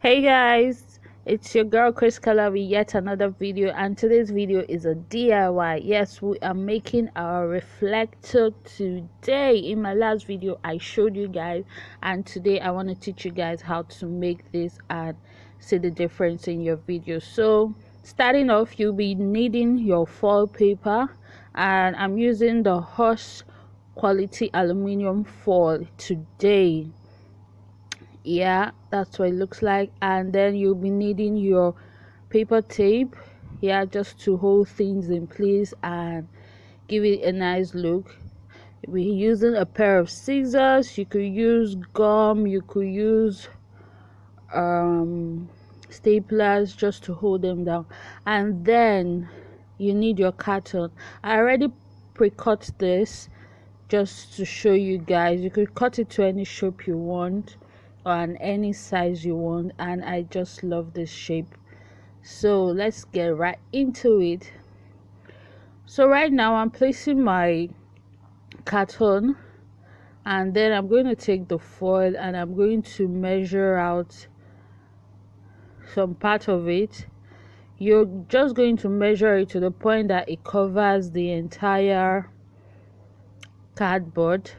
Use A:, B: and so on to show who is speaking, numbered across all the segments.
A: Hey guys, it's your girl Chris Color with yet another video, and today's video is a DIY. Yes, we are making our reflector today. In my last video I showed you guys, and today I want to teach you guys how to make this and see the difference in your video. So starting off, you'll be needing your foil paper, and I'm using the Horse quality aluminium foil today. Yeah, that's what it looks like. And then you'll be needing your paper tape, yeah, just to hold things in place and give it a nice look. We're using a pair of scissors. You could use gum, you could use staplers just to hold them down. And then you need your carton. I already pre-cut this just to show you guys. You could cut it to any shape you want or on any size you want, and I just love this shape. So let's get right into it. So right now I'm placing my carton, and then I'm going to take the foil and I'm going to measure out some part of it. You're just going to measure it to the point that it covers the entire cardboard.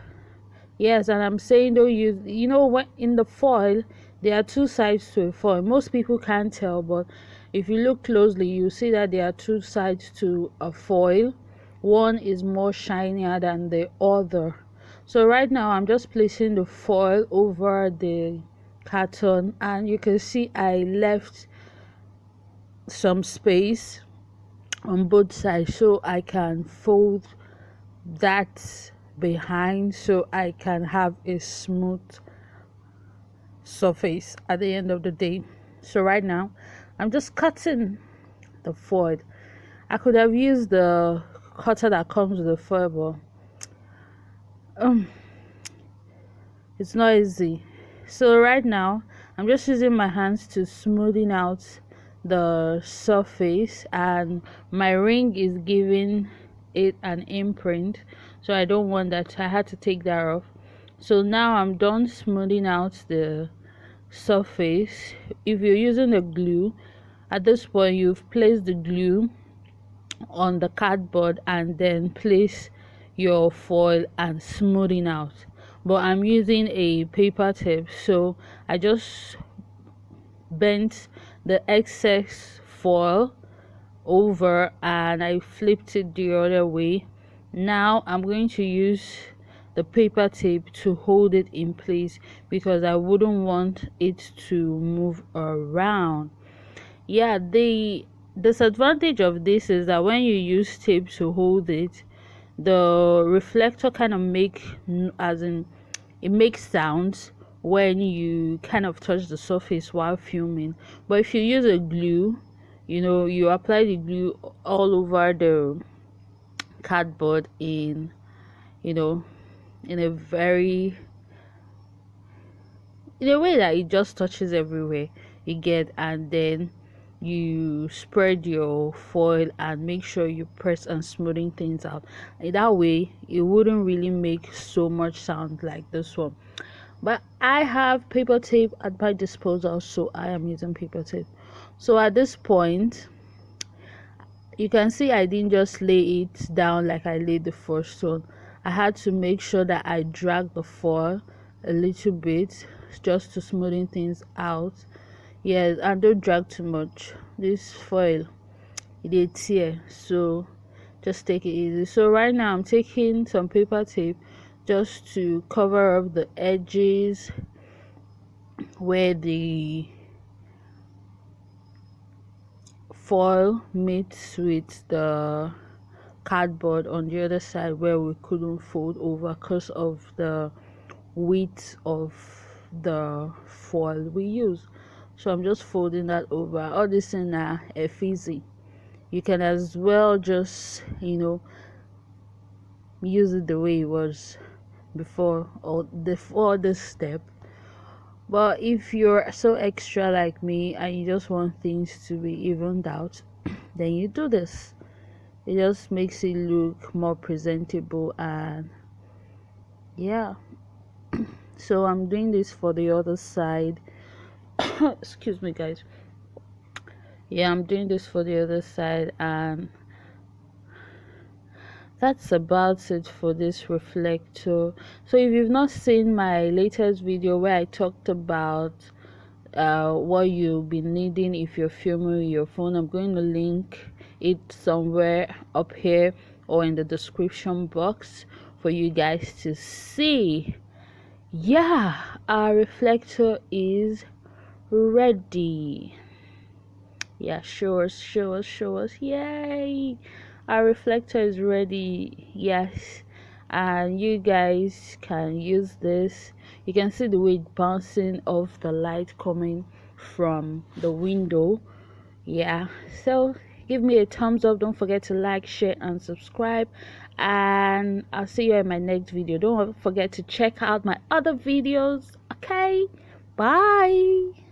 A: Yes, and I'm saying don't use, what, in the foil there are two sides to a foil. Most people can't tell, but if you look closely you see that there are two sides to a foil. One is more shinier than the other. So right now I'm just placing the foil over the carton, and you can see I left some space on both sides so I can fold that behind, so I can have a smooth surface at the end of the day. So right now I'm just cutting the foil. I could have used the cutter that comes with the foil, but it's not easy. So right now I'm just using my hands to smoothing out the surface, and my ring is giving it an imprint, so I don't want that. I had to take that off. So now I'm done smoothing out the surface. If you're using a glue, at this point you've placed the glue on the cardboard and then place your foil and smoothing out. But I'm using a paper tape, so I just bent the excess foil over and I flipped it the other way. Now I'm going to use the paper tape to hold it in place because I wouldn't want it to move around. Yeah, the disadvantage of this is that when you use tape to hold it, the reflector kind of it makes sounds when you kind of touch the surface while filming. But if you use a glue, you apply the glue all over the cardboard in in a way that it just touches everywhere you get, and then you spread your foil and make sure you press and smoothing things out. And that way it wouldn't really make so much sound like this one. But I have paper tape at my disposal, so I am using paper tape. So at this point you can see I didn't just lay it down like I laid the first one. I had to make sure that I drag the foil a little bit just to smoothing things out. Yes, and don't drag too much. This foil, it did tear, so just take it easy. So right now I'm taking some paper tape just to cover up the edges where the foil meets with the cardboard on the other side where we couldn't fold over because of the width of the foil we use. So I'm just folding that over. All this in a easy. You can as well just use it the way it was before this step. But if you're so extra like me and you just want things to be evened out, then you do this. It just makes it look more presentable, and yeah. So I'm doing this for the other side. Excuse me, guys. Yeah, I'm doing this for the other side, and that's about it for this reflector. So if you've not seen my latest video where I talked about what you'll be needing if you're filming with your phone, I'm going to link it somewhere up here or in the description box for you guys to see. Yeah, our reflector is ready. Yeah, show us, show us, show us. Yay, our reflector is ready. Yes, and you guys can use this. You can see the way it bouncing off the light coming from the window. Yeah, so give me a thumbs up. Don't forget to like, share, and subscribe, and I'll see you in my next video. Don't forget to check out my other videos. Okay, bye.